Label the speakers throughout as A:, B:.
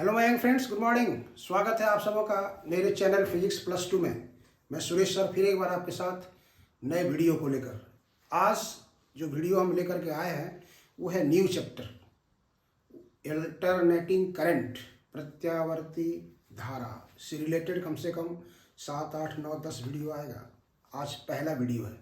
A: Hello my young friends, good morning. स्वागत है आप सबों का मेरे चैनल फिजिक्स प्लस 2 में। मैं सुरेश सर फिर एक बार आपके साथ नए वीडियो को लेकर। आज जो वीडियो हम लेकर के आए हैं वो है न्यू चैप्टर अल्टरनेटिंग करंट, प्रत्यावर्ती धारा से रिलेटेड। कम से कम 7, 8, 9, 10 वीडियो आएगा। आज पहला वीडियो है।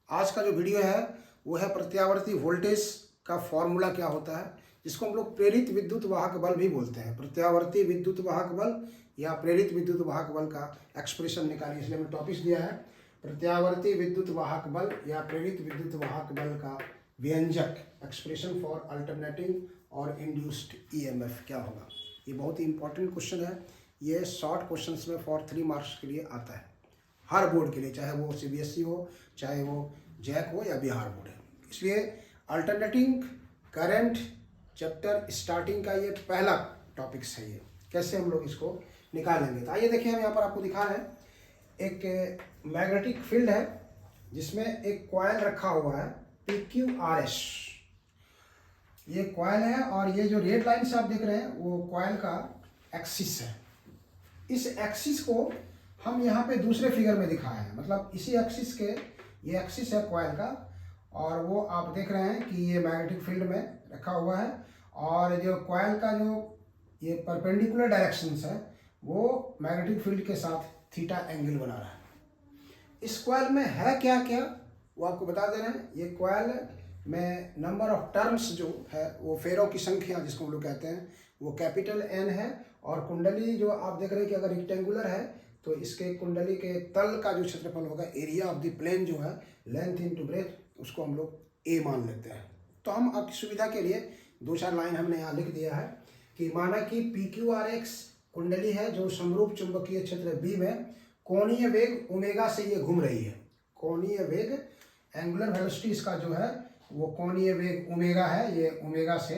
A: आज का जो वीडियो है वो है प्रत्यावर्ती वोल्टेज का फॉर्मूला क्या होता है, जिसको हम लोग प्रेरित विद्युत वाहक बल भी बोलते हैं। प्रत्यावर्ती विद्युत वाहक बल या प्रेरित विद्युत वाहक बल का एक्सप्रेशन निकालिए, इसलिए हमने टॉपिक दिया है प्रत्यावर्ती विद्युत वाहक बल या प्रेरित विद्युत वाहक बल का व्यंजक, एक्सप्रेशन फॉर अल्टरनेटिंग और इंड्यूस्ड ईएमएफ क्या होगा। ये बहुत ही इंपॉर्टेंट क्वेश्चन है। ये शॉर्ट क्वेश्चंस में फॉर 3 मार्क्स के लिए आता है, हर बोर्ड के लिए, चाहे वो सीबीएसई हो, चाहे वो जैक हो या बिहार बोर्ड है। इसलिए अल्टरनेटिंग करंट चैप्टर स्टार्टिंग का ये पहला टॉपिक है। ये कैसे हम लोग इसको निकालेंगे, तो आइए देखिए। हम यहाँ पर आपको दिखा रहे हैं एक मैग्नेटिक फील्ड है जिसमें एक कॉइल रखा हुआ है PQRS। ये कॉइल है और ये जो रेड लाइन से आप देख रहे हैं वो कॉइल का एक्सिस है। इस एक्सिस को हम यहाँ पे दूसरे फिगर में दिखाए हैं, मतलब इसी एक्सिस के, ये एक्सिस है कॉइल का, और वो आप देख रहे हैं कि ये मैग्नेटिक फील्ड में रखा हुआ है। और जो कॉइल का जो ये परपेंडिकुलर डायरेक्शंस है वो मैग्नेटिक फील्ड के साथ थीटा एंगल बना रहा है। इस कॉइल में है क्या क्या वो आपको बता दे रहे हैं। ये कॉइल में नंबर ऑफ टर्न्स जो है वो फेरों की संख्या, जिसको हम लोग कहते हैं, वो कैपिटल N है। और कुंडली जो आप देख रहे हैं कि अगर रेक्टेंगुलर है तो इसके कुंडली के तल का जो क्षेत्रफल होगा, एरिया ऑफ द प्लेन जो है, लेंथ इनटू ब्रेथ, उसको हम लोग A मान लेते हैं। तो हम आपकी सुविधा के लिए 2-4 लाइन हमने यहाँ लिख दिया है कि माना कि PQRX कुंडली है जो समरूप चुंबकीय क्षेत्र B में कोणीय वेग ओमेगा से ये घूम रही है। कोणीय वेग, एंगुलर वेलोसिटी इसका जो है वो कोणीय वेग ओमेगा है, ये ओमेगा से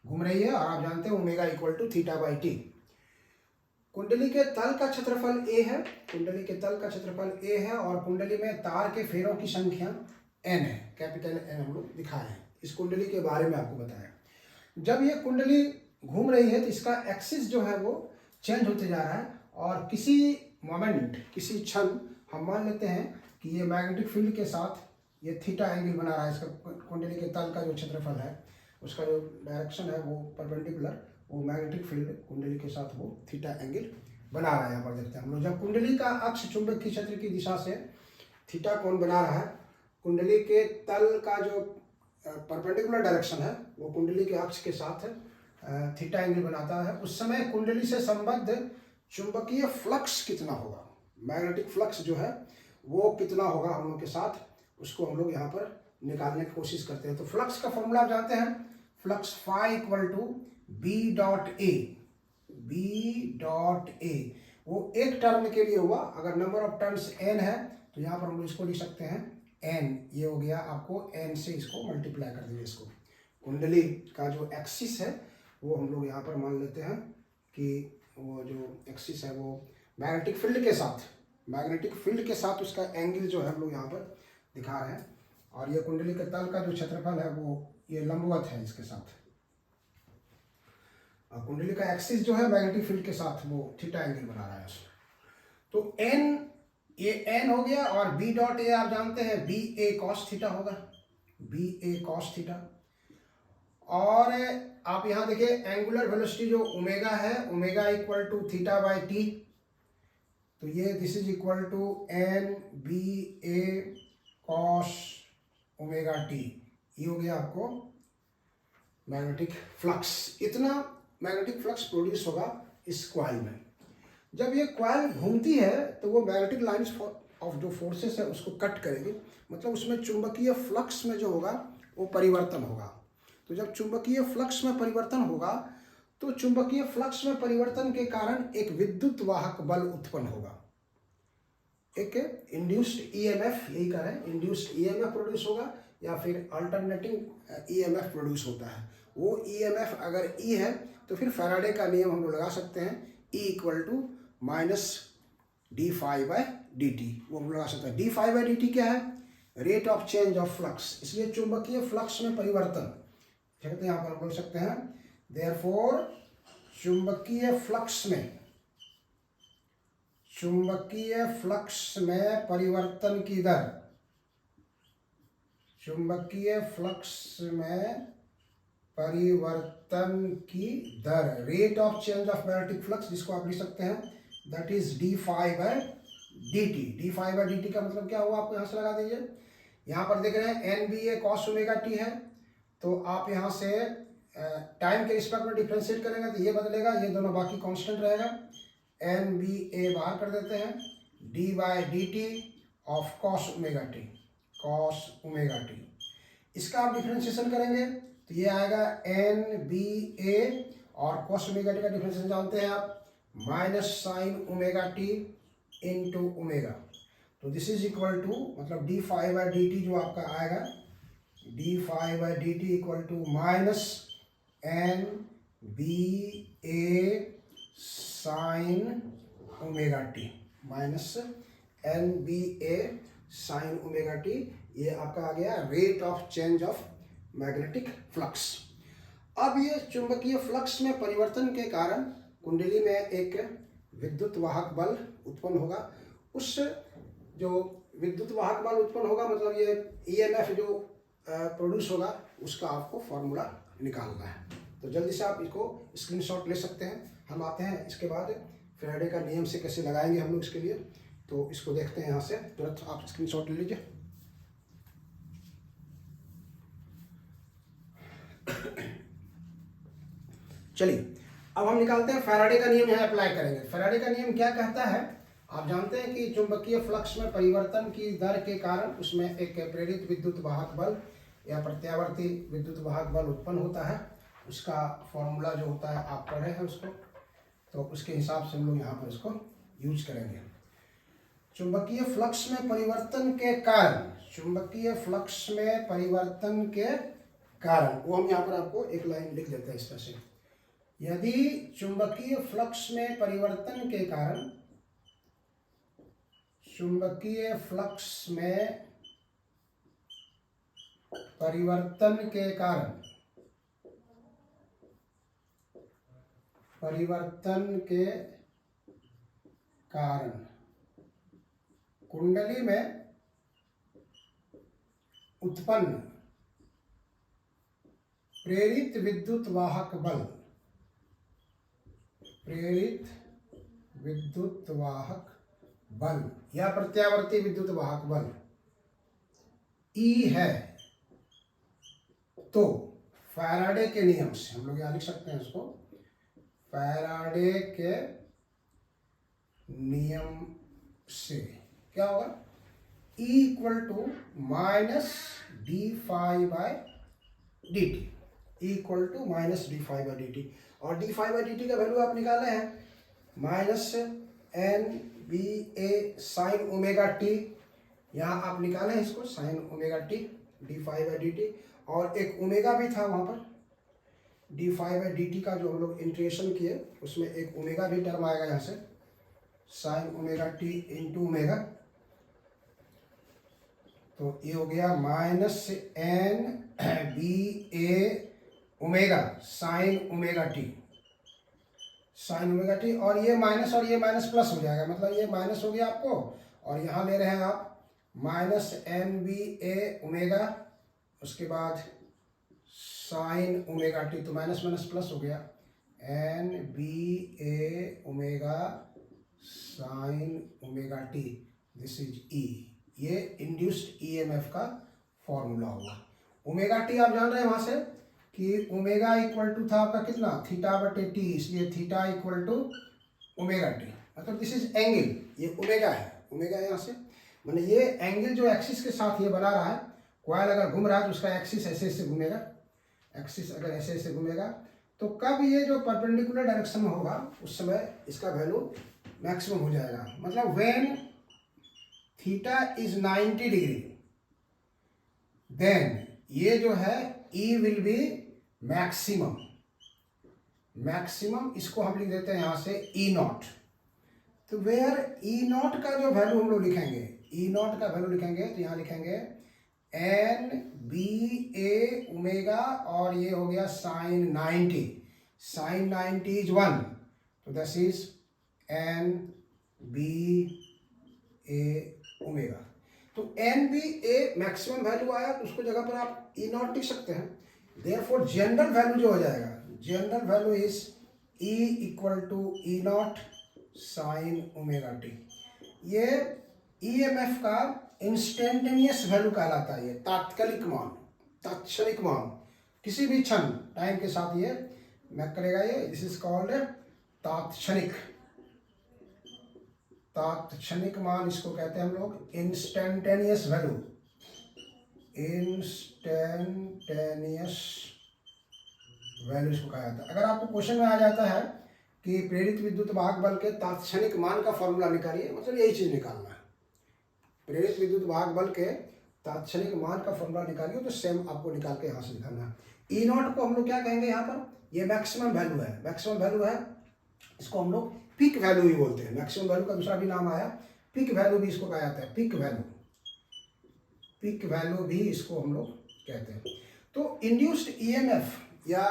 A: घूम रही है। और आप जानते हैं omega equal to theta by t. कुंडली के तल का क्षेत्रफल A है, कुंडली के तल का क्षेत्रफल A है, और कुंडली में तार के फेरों की संख्या N है, कैपिटल N हम लोग दिखाए हैं। इस कुंडली के बारे में आपको बताया। जब ये कुंडली घूम रही है तो इसका एक्सिस जो है वो चेंज होते जा रहा है, और किसी मोमेंट, किसी क्षण हम मान लेते हैं कि ये मैग्नेटिक फील्ड के साथ ये थीटा एंगल बना रहा है। इसका कुंडली के तल का जो क्षेत्रफल है उसका जो डायरेक्शन है वो परपेंडिकुलर, वो मैग्नेटिक फील्ड कुंडली के साथ वो थीटा एंगल बना रहा है। यहाँ पर देखते हैं हम लोग, जब कुंडली का अक्ष चुंबकीय क्षेत्र की दिशा से थीटा कोण बना रहा है, कुंडली के तल का जो परपेंडिकुलर डायरेक्शन है वो कुंडली के अक्ष के साथ थीटा एंगल बनाता है, उस समय कुंडली से संबद्ध चुंबकीय फ्लक्स कितना होगा, मैग्नेटिक फ्लक्स जो है वो कितना होगा हम लोग के साथ, उसको हम लोग यहाँ पर निकालने की कोशिश करते हैं। तो फ्लक्स का फॉर्मूला आप जानते हैं, flux phi equal to B dot A. वो एक टर्म के लिए हुआ। अगर नंबर ऑफ टर्म्स n है तो यहाँ पर हम लोग इसको लिख सकते हैं n, ये हो गया, आपको n से इसको मल्टीप्लाई कर दीजिए। इसको कुंडली का जो एक्सिस है वो हम लोग यहाँ पर मान लेते हैं कि वो जो एक्सिस है वो मैग्नेटिक फील्ड के साथ, मैग्नेटिक फील्ड के साथ उसका एंगल जो है हम लोग यहाँ पर दिखा रहे हैं। और ये कुंडली के तल का जो क्षेत्रफल है वो ये लंबवत है इसके साथ। और कुंडली का एक्सिस जो है मैग्नेटिक फील्ड के साथ वो थीटा एंगल बना रहा है। तो n, ये n हो गया, और b डॉट ए आप जानते हैं बी ए कॉस थीटा होगा, बी ए कॉस थीटा। और आप यहाँ देखिए एंगुलर वेलोसिटी जो ओमेगा है, omega equal to theta by t, तो ये this is equal to n B A cos omega t. ये हो गया आपको मैग्नेटिक फ्लक्स। इतना मैग्नेटिक फ्लक्स प्रोड्यूस होगा इस कॉइल में। जब ये कॉइल घूमती है तो वो मैग्नेटिक लाइंस ऑफ जो फोर्सेस है उसको कट करेगी, मतलब उसमें चुंबकीय फ्लक्स में जो होगा वो परिवर्तन होगा। तो जब चुंबकीय फ्लक्स में परिवर्तन होगा तो चुंबकीय फ्लक्स में परिवर्तन के कारण एक विद्युत वाहक बल उत्पन्न होगा, एक इंड्यूस्ड ईएमएफ, यही कह रहे हैं, इंड्यूस्ड ईएमएफ प्रोड्यूस होगा या फिर अल्टरनेटिंग ईएमएफ प्रोड्यूस होता है। वो ईएमएफ अगर ई है तो फिर फैराडे का नियम हम लोग लगा सकते हैं, E equal to minus D phi by d t, वो हम लगा सकते हैं। D phi by d t क्या है, rate of change of flux, इसलिए चुंबकीय फ्लक्स में परिवर्तन कहते हैं। यहाँ पर बोल सकते हैं देयरफॉर चुंबकीय फ्लक्स में परिवर्तन की दर, चुंबकीय फ्लक्स में परिवर्तन की दर, rate of change of magnetic flux, जिसको आप लिख सकते हैं that is D phi by D T. D phi by D T का मतलब क्या हुआ, आपको यहाँ से लगा दीजिए। यहाँ पर देख रहे हैं N B A cos omega T है, तो आप यहाँ से टाइम के रिस्पेक्ट में डिफ्रेंशिएट करेंगे तो ये बदलेगा, ये दोनों बाकी कांस्टेंट रहेगा। एन बी ए बाहर कर देते हैं, d by D t of cos omega t, cos omega t. इसका आप डिफ्रेंशिएशन करेंगे तो ये आएगा एन बी ए, और कॉस ओमेगा टी का डिफ्रेंशिएशन जानते हैं आप, minus sine omega T into omega. तो दिस इज इक्वल टू, मतलब d phi by D t जो आपका आएगा, d phi by D T equal to minus N B A sine omega t, minus N B A sine omega t. ये आपका आ गया rate of change of magnetic flux. अब ये चुंबकीय फ्लक्स में परिवर्तन के कारण कुंडली में एक विद्युत वाहक बल उत्पन्न होगा। उस जो विद्युत वाहक बल उत्पन्न होगा, मतलब ये ईएमएफ जो प्रोड्यूस होगा, उसका आपको फॉर्मूला निकालना है। तो जल्दी से आप इसको स्क्रीनशॉट ले सकते हैं। हम आते हैं इसके बाद फैराडे का नियम से कैसे लगाएंगे हम लोग इसके लिए, तो इसको देखते हैं। यहाँ से तुरंत आप स्क्रीनशॉट ले लीजिए। चलिए अब हम निकालते हैं फैराडे का नियम, यहाँ अप्लाई करेंगे। फैराडे का नियम क्या कहता है, आप जानते हैं कि चुंबकीय फ्लक्स में परिवर्तन की दर के कारण उसमें एक प्रेरित विद्युत वाहक बल या प्रत्यावर्ती विद्युत वाहक बल उत्पन्न होता है। उसका फॉर्मूला जो होता है आप पढ़े हैं उसको, तो उसके हिसाब से हम लोग यहाँ पर इसको यूज करेंगे। चुंबकीय फ्लक्स में परिवर्तन के कारण, चुंबकीय फ्लक्स में परिवर्तन के कारण, वो हम यहाँ पर आपको एक लाइन लिख देते हैं इस तरह से। यदि चुंबकीय फ्लक्स में परिवर्तन के कारण, चुंबकीय फ्लक्स में परिवर्तन के कारण, परिवर्तन के कारण कुंडली में उत्पन्न प्रेरित विद्युत वाहक बल, प्रेरित विद्युत वाहक बल या प्रत्यावर्ती विद्युत वाहक बल E है, तो फैराडे के नियम से हम लोग यहाँ लिख सकते हैं इसको, फैराडे के नियम से क्या होगा, E equal to minus D phi by D T, equal to minus D phi by D T. और D phi by D T का वैल्यू आप निकाले हैं, minus N B A sine omega T, यहाँ आप निकाले हैं इसको sine omega T, D phi by D T, और एक ओमेगा भी था वहाँ पर, D phi by D T का जो हम लोग इंटीग्रेशन किए उसमें एक ओमेगा भी टर्म आएगा यहाँ से, sine omega T into omega. तो ये हो गया minus N B A omega sine omega T, sine omega T, और ये माइनस प्लस हो जाएगा, मतलब ये माइनस हो गया आपको, और यहाँ ले रहे हैं आप minus N B A omega, उसके बाद साइन ओमेगा टी, तो माइनस माइनस प्लस हो गया, N B A omega sine omega T, this is E. ये इंड्यूस्ड ईएमएफ का फॉर्मूला होगा। ओमेगा टी आप जान रहे हैं वहां से कि ओमेगा इक्वल टू था आपका कितना, थीटा बटे टी, इसलिए theta equal to omega t, मतलब दिस इज एंगल, ये ओमेगा है, ओमेगा यहाँ से, मतलब ये एंगल जो एक्सिस के साथ ये बना रहा है, कॉइल अगर घूम रहा है तो उसका एक्सिस ऐसे ऐसे घूमेगा, एक्सिस अगर ऐसे ऐसे घूमेगा, तो कब ये जो परपेंडिकुलर डायरेक्शन में होगा उस समय इसका वैल्यू मैक्सिमम हो जाएगा, मतलब when theta is 90 degree, then ये जो है E will be maximum, maximum इसको हम लिख देते हैं यहाँ से E नॉट। तो वेयर E नॉट का जो वैल्यू हम लोग लिखेंगे, E नॉट का वैल्यू लिखेंगे तो यहाँ लिखेंगे एन बी ए ओमेगा, और ये हो गया साइन 90, साइन 90 इज 1, तो this is N B A omega. तो N B A maximum value आया तो उसको जगह पर आप ई नॉट लिख सकते हैं। देयरफॉर जनरल वैल्यू जो हो जाएगा, general value is E equal to E naught sine omega t. ये ईएमएफ का इंस्टेंटेनियस वैल्यू कहलाता है, ये तात्कालिक मान, तात्क्षणिक मान, किसी भी क्षण टाइम के साथ ये मैच करेगा। ये दिस इज कॉल्ड तात्क्षणिक, तात्क्षणिक मान इसको कहते हैं हम लोग, इंस्टेंटेनियस वैल्यू, इंस्टेंटेनियस वैल्यू इसको कहा जाता है। अगर आपको क्वेश्चन में आ जाता है कि प्रेरित विद्युत वाहक बल के तात्क्षणिक मान का फॉर्मूला निकालिए, मतलब यही चीज निकालना है, प्रेरित विद्युत वाहक बल के तात्क्षणिक मान का फॉर्मूला निकालिए, तो सेम आपको निकाल के यहाँ से निकालना है। ई नॉट को हम लोग क्या कहेंगे यहाँ पर, ये मैक्सिमम वैल्यू है, मैक्सिमम वैल्यू है, इसको हम लोग पीक वैल्यू ही बोलते हैं। मैक्सिमम वैल्यू का दूसरा भी नाम आया, पीक वैल्यू भी इसको कहा जाता है, पीक वैल्यू, पीक वैल्यू भी इसको हम लोग कहते हैं। तो इंड्यूस्ड ईएमएफ या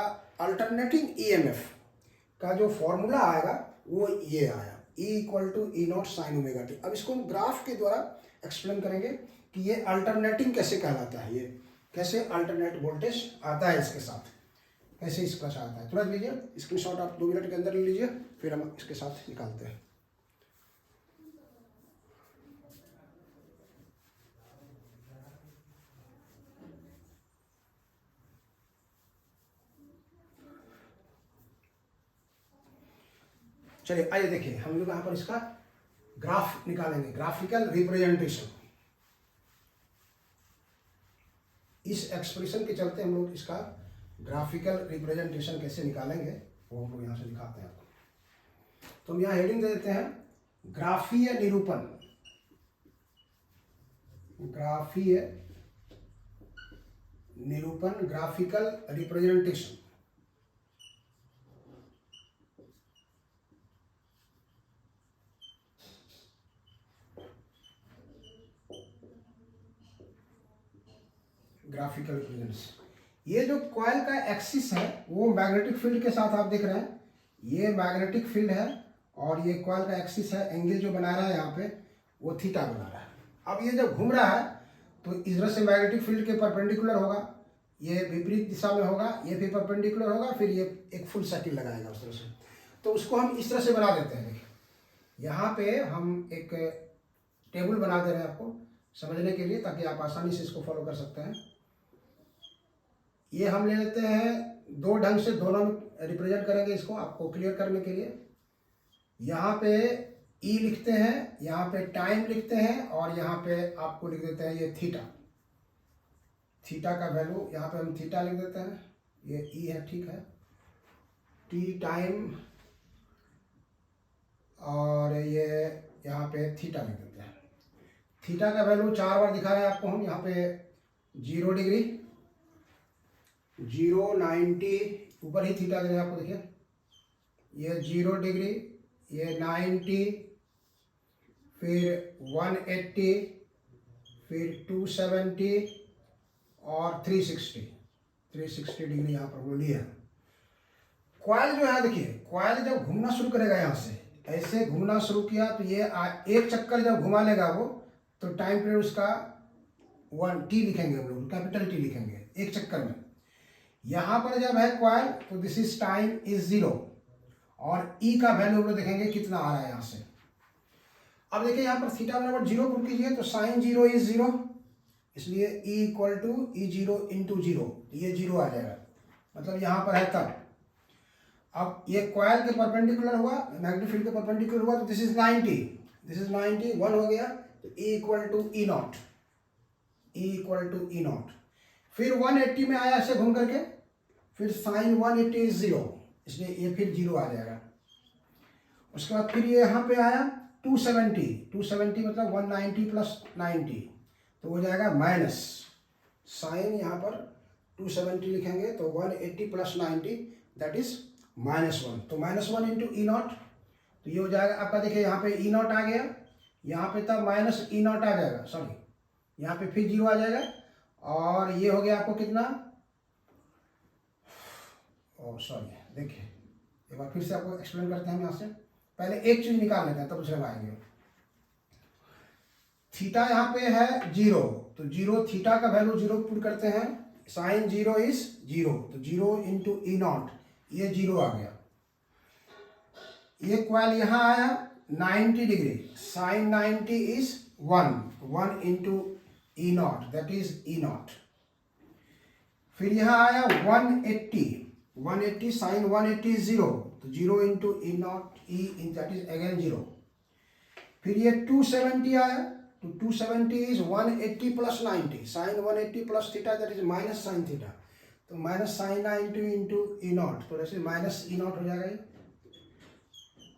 A: अल्टरनेटिंग ईएमएफ का जो फॉर्मूला आएगा वो ये आया, E equal to E naught sine omega t. अब इसको हम ग्राफ के द्वारा एक्सप्लेन करेंगे कि ये अल्टरनेटिंग कैसे कहलाता है, ये कैसे अल्टरनेट वोल्टेज आता है इसके साथ, कैसे इसका आता है। तुरंत लीजिए स्क्रीनशॉट, आप 2 मिनट के अंदर ले लीजिए, फिर हम इसके साथ निकालते हैं। चलिए आइए देखिए, हम लोग यहाँ पर इसका ग्राफ निकालेंगे, ग्राफिकल रिप्रेजेंटेशन। इस एक्सप्रेशन के चलते हम लोग इसका ग्राफिकल रिप्रेजेंटेशन कैसे निकालेंगे वो हम लोग यहाँ से दिखाते हैं आपको। तो हम यहाँ हेडिंग दे देते हैं ग्राफीय निरूपण, ग्राफीय निरूपण, ग्राफिकल रिप्रेजेंटेशन। ग्राफिकल रिप्रेजेंटेशन, ये जो कॉइल का एक्सिस है वो मैग्नेटिक फील्ड के साथ आप देख रहे हैं, ये मैग्नेटिक फील्ड है और ये कॉइल का एक्सिस है, एंगल जो बना रहा है यहाँ पे वो थीटा बना रहा है। अब ये जब घूम रहा है तो इस तरह से मैग्नेटिक फील्ड के परपेंडिकुलर होगा, ये विपरीत दिशा में होगा, ये भी परपेंडिकुलर होगा, फिर ये एक फुल सर्किल लगाएगा उस तरह से। तो उसको हम इस तरह से बना देते हैं। देखिए यहाँ पे हम एक टेबल बना दे रहे हैं आपको समझने के लिए, ताकि आप आसानी से इसको फॉलो कर सकते हैं। ये हम ले लेते हैं, 2 ढंग से दोनों रिप्रेजेंट करेंगे इसको आपको क्लियर करने के लिए। यहाँ पे ई लिखते हैं, यहाँ पे टाइम लिखते हैं और यहाँ पे आपको लिख देते हैं ये थीटा, थीटा का वैल्यू यहाँ पे हम थीटा लिख देते हैं, ये ई है, ठीक है, टी टाइम, और ये यहाँ पे थीटा लिख देते हैं। थीटा का वैल्यू 4 बार दिखा रहे हैं आपको हम, यहाँ पे 0 डिग्री, 0, 90, ऊपर ही थीटा दे रहे हैं आपको, देखिए ये 0 डिग्री, ये 90, फिर 180, फिर 270 और 360 डिग्री यहाँ पर वो लिया। कॉइल जो है देखिए, कॉइल जब घूमना शुरू करेगा, यहाँ से ऐसे घूमना शुरू किया तो ये एक चक्कर जब घुमा लेगा वो, तो टाइम पीरियड उसका 1 टी लिखेंगे हम लोग, कैपिटल टी लिखेंगे एक चक्कर में। यहाँ पर जब है कॉइल तो दिस इज टाइम इज 0 और ई का वैल्यू हम लोग देखेंगे कितना आ रहा है यहाँ से। अब देखिए यहाँ पर थीटा बराबर 0 पुट कीजिए तो साइन 0 इज 0, इसलिए ई इक्वल टू E0 इंटू 0, ये 0 आ जाएगा, मतलब यहाँ पर है तब। अब ये कॉइल के परपेंडिकुलर हुआ, मैग्नेटिक फील्ड के परपेंडिकुलर हुआ, तो दिस इज 90, दिस इज 90, 1 हो गया, तो E equal to E naught, E equal to E naught. फिर 180 में आया ऐसे घूम करके, फिर साइन 180 इज 0, इसलिए ये फिर 0 आ जाएगा। उसके बाद फिर ये यहाँ पे आया 270 मतलब 190 प्लस 90, तो हो जाएगा माइनस साइन, यहाँ पर 270 लिखेंगे तो 180 प्लस 90 दैट इज -1, तो -1 इंटू ई नॉट, तो ये हो जाएगा आपका। देखिए यहाँ पे ई नॉट आ गया, यहाँ पे तब माइनस ई नॉट आ जाएगा, सॉरी यहाँ पे फिर 0 आ जाएगा, और ये हो गया आपको कितना, सॉरी, देखिए एक बार फिर से आपको एक्सप्लेन करते हैं हम यहाँ से। पहले एक चीज निकाल लेते हैं तब दूसरे में आएंगे। थीटा यहाँ पे है 0, तो 0 थीटा का वैल्यू 0 पुट करते हैं। साइन 0 इज 0, तो 0 इंटू ई नॉट, ये 0 आ गया। ये क्वाल यहाँ आया 90 degree, sine 90 is 1 into E naught, that is E naught. फिर यहाँ आया 180 साइन 180 इज 0, तो 0 into E naught, E that is again 0। फिर ये 270 आया, तो 270 is 180 plus 90, sine 180 plus theta that is minus sine theta, तो minus sine 90 into E naught, तो ऐसे माइनस ई नॉट हो जाएगा ये।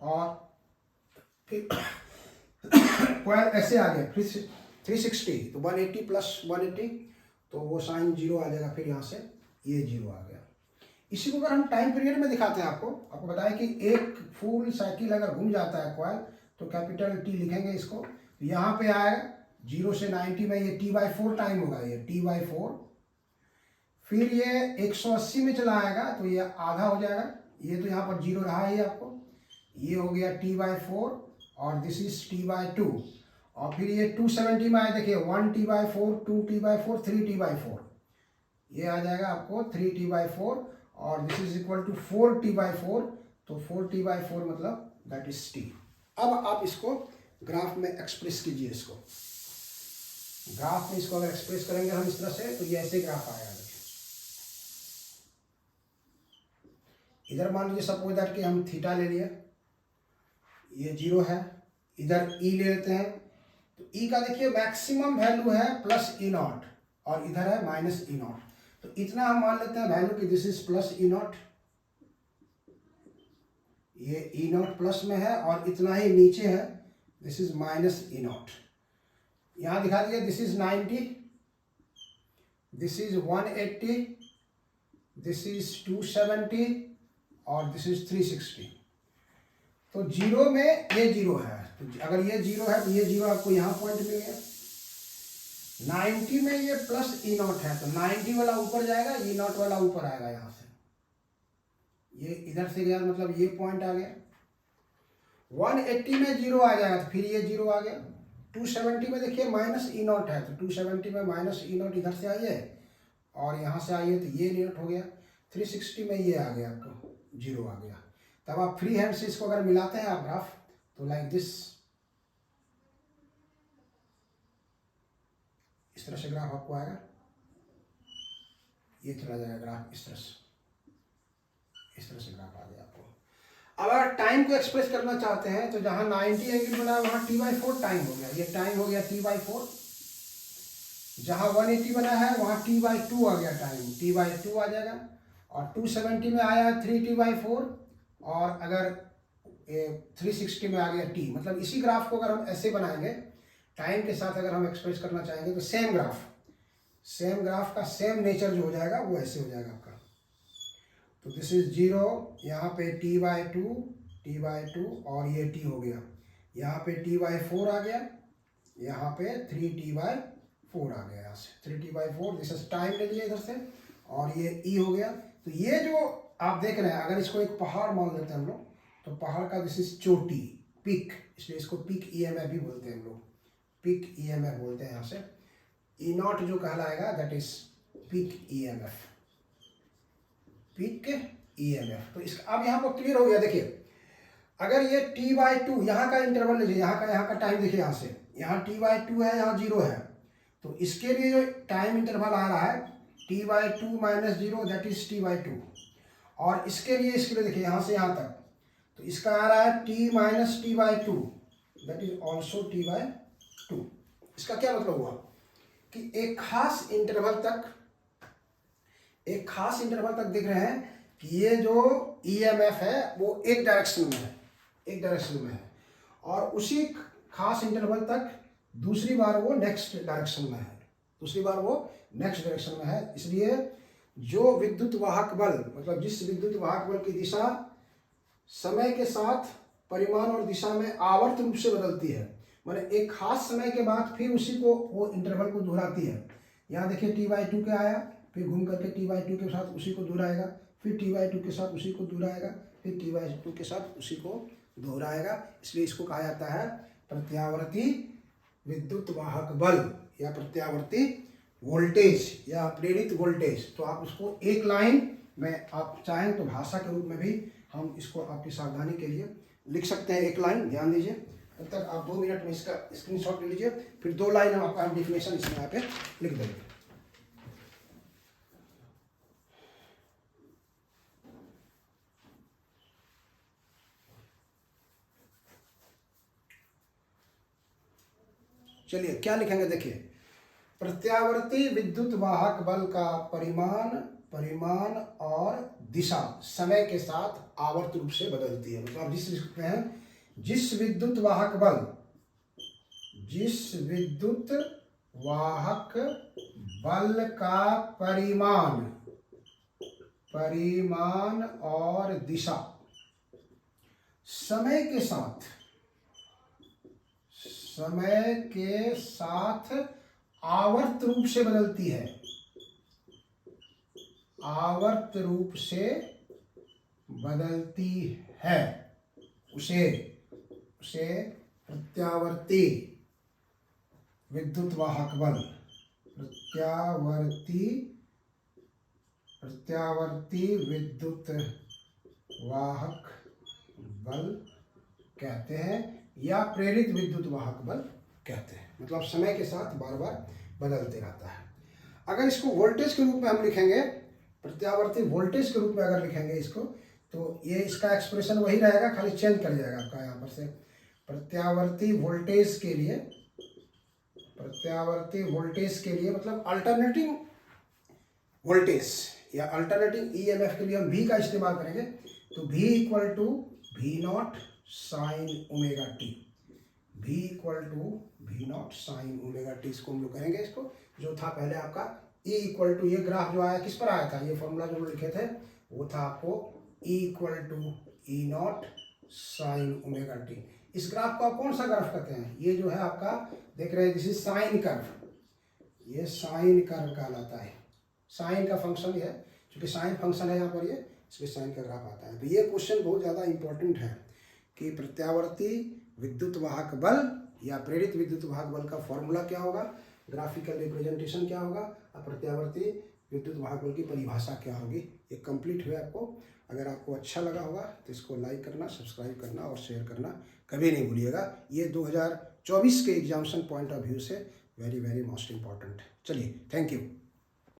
A: और फिर क्वाल ऐसे आ गया, फिर 360, तो 180 प्लस 180, तो वो साइन 0 आ जाएगा। फिर यहाँ से ये 0 आ गया। इसी को अगर हम टाइम पीरियड में दिखाते हैं, आपको बताया कि एक फुल साइकिल अगर घूम जाता है क्वाल, तो कैपिटल टी लिखेंगे इसको। यहाँ पे आएगा 0 से 90 में ये t/4 टाइम होगा, ये t/4। फिर ये 180 में चला आएगा, तो ये आधा हो जाएगा। ये तो यहाँ पर 0 रहा है आपको, ये हो गया t/4 और दिस इज t/2। और फिर ये 270 में आया, देखिए 1t/4, 2t/4, 3t/4, ये आ जाएगा आपको 3t/4 और this is equal to 4t/4, तो 4t/4 मतलब दैट इज t। अब आप इसको ग्राफ में एक्सप्रेस कीजिए। इसको ग्राफ में इसको अगर एक्सप्रेस करेंगे हम इस तरह से, तो ये ऐसे ग्राफ आएगा। इधर मान लीजिए सपोज दैट कि हम थीटा ले लिए, ये 0 है, इधर ई ले लेते हैं, तो ई का देखिए मैक्सिमम वैल्यू है प्लस ई नॉट और इधर है माइनस ई नॉट, तो इतना हम मान लेते हैं वैल्यू कि this is plus E not, ये ई नॉट प्लस में है और इतना ही नीचे है, this is minus E not. यहां दिखा दिया this is 90, this is 180, this is 270 और दिस इज 360। तो 0 में ये 0 है, तो अगर ये 0 है तो ये 0 आपको यहाँ पॉइंट मिल गया। 90 में ये प्लस ई नॉट है, तो 90 वाला ऊपर जाएगा, ई नॉट वाला ऊपर आएगा। यहाँ से ये इधर से गया, मतलब ये पॉइंट आ गया। 180 में 0 आ जाएगा, तो फिर ये 0 आ गया। 270 में देखिए माइनस ई नॉट है, तो 270 में माइनस ई नॉट इधर से आई है और यहाँ से आई है, तो ये नॉट हो गया। 360 में ये आ गया, आपको 0 आ गया। तब आप फ्री हैंड से इसको अगर मिलाते हैं आप ग्राफ, तो लाइक दिस, इस तरह से ग्राफ आपको आएगा। ये चला जाएगा ग्राफ इस तरह से, इस तरह से ग्राफ आ गया आपको। अगर टाइम को एक्सप्रेस करना चाहते हैं, तो जहां 90 एंगल बना है वहां t/4 टाइम हो गया, ये टाइम हो गया t/4। जहां 180 बना है वहां t/2 आ गया, टाइम t/2 आ जाएगा। और 270 में आया 3t/4 और अगर 360 में आ गया t। मतलब इसी ग्राफ को अगर हम ऐसे बनाएंगे टाइम के साथ, अगर हम एक्सप्रेस करना चाहेंगे, तो सेम ग्राफ का सेम नेचर जो हो जाएगा वो ऐसे हो जाएगा आपका। तो दिस इज 0, यहाँ पे t/2 और ये t हो गया, यहाँ पे t/4 आ गया, यहाँ पे 3t/4 आ गया। यहाँ से 3t/4, दिस इज टाइम ले लिया इधर से, और ये e हो गया। तो ये जो आप देख रहे हैं, अगर इसको एक पहाड़ मान लेते हैं हम लोग, तो पहाड़ का दिस इज चोटी, पिक, इसलिए इसको पिक ईएमएफ भी बोलते हैं हम लोग, पिक ईएमएफ बोलते हैं। यहाँ से ई नॉट जो कहलाएगा that is peak EMF, peak EMF. तो इसका अब यहाँ पर क्लियर हो गया। देखिए अगर ये t/2 यहाँ का इंटरवल लीजिए, यहाँ का टाइम देखिए, यहाँ से यहाँ t/2 है, यहाँ 0 है, तो इसके लिए जो टाइम इंटरवल आ रहा है t/2 - 0 दैट इज t/2। और इसके लिए देखिए यहाँ से यहाँ तक, तो इसका आ रहा है t - t/2 that is also t/2। इसका क्या मतलब हुआ कि एक खास इंटरवल तक देख रहे हैं कि ये जो ईएमएफ है वो एक डायरेक्शन में है, और उसी खास इंटरवल तक दूसरी बार वो नेक्स्ट डायरेक्शन में है। इसलिए जो विद्युत वाहक बल, मतलब जिस विद्युत वाहक बल की दिशा समय के साथ परिमाण और दिशा में आवर्त रूप से बदलती है, माने एक खास समय के बाद फिर उसी को वो इंटरवल को दोहराती है। यहाँ देखिए t/2 के आया, फिर घूम करके t/2 के साथ उसी को दोहराएगा, फिर T/2 के साथ उसी को दोहराएगा, फिर T/2 के साथ उसी को दोहराएगा। इसलिए इसको कहा जाता है प्रत्यावर्ती विद्युत वाहक बल या प्रत्यावर्ती वोल्टेज या प्रेरित वोल्टेज। तो आप उसको एक लाइन में आप चाहें तो भाषा के रूप में भी हम इसको आपकी सावधानी के लिए लिख सकते हैं, एक लाइन। ध्यान दीजिए, तब तक आप 2 मिनट में इसका स्क्रीनशॉट ले लीजिए, फिर 2 लाइन हम आपका डेफिनेशन इसमें यहाँ पे लिख देंगे। चलिए क्या लिखेंगे, देखिए, प्रत्यावर्ती विद्युत वाहक बल का परिमाण और दिशा समय के साथ आवर्त रूप से बदलती है। मतलब जिस लिखते हैं, जिस विद्युत वाहक बल का परिमाण और दिशा समय के साथ आवर्त रूप से बदलती है, उसे प्रत्यावर्ती विद्युत वाहक बल कहते हैं या प्रेरित विद्युत वाहक बल कहते हैं। मतलब समय के साथ बार बार बदलते रहता है। अगर इसको वोल्टेज के रूप में हम लिखेंगे, प्रत्यावर्ती वोल्टेज के रूप में अगर लिखेंगे इसको, तो ये इसका एक्सप्रेशन वही रहेगा, खाली चेंज कर जाएगा आपका यहाँ पर से। प्रत्यावर्ती वोल्टेज के लिए मतलब अल्टरनेटिंग वोल्टेज या अल्टरनेटिंग ईएमएफ के लिए हम V का इस्तेमाल करेंगे। तो V = V0 sin omega T, इसको हम लोग करेंगे। इसको जो था पहले आपका ये ग्राफ जो आया किस पर आया था, ये फॉर्मूला जो लिखे थे वो था आपको E/E0 sin ओमेगा टी। इस ग्राफ को आप कौन सा ग्राफ कहते हैं, ये जो है आपका देख रहे हैं, दिस इज साइन कर्व, ये साइन कर्व कहलाता है। साइन का फंक्शन है, क्योंकि साइन फंक्शन है यहाँ पर, ये इसलिए साइन का ग्राफ आता है। तो ये क्वेश्चन बहुत ज़्यादा इंपॉर्टेंट है कि प्रत्यावर्ती विद्युत वाहक बल या प्रेरित विद्युत वाहक बल का फॉर्मूला क्या होगा, ग्राफिकल रिप्रेजेंटेशन क्या होगा, और प्रत्यावर्ती विद्युत वाहक बल की परिभाषा क्या होगी। ये कंप्लीट हुआ आपको। अगर आपको अच्छा लगा होगा तो इसको लाइक करना, सब्सक्राइब करना और शेयर करना कभी नहीं भूलिएगा। ये 2024 के एग्जामिनेशन पॉइंट ऑफ व्यू से वेरी वेरी मोस्ट इम्पॉर्टेंट है। चलिए, थैंक यू।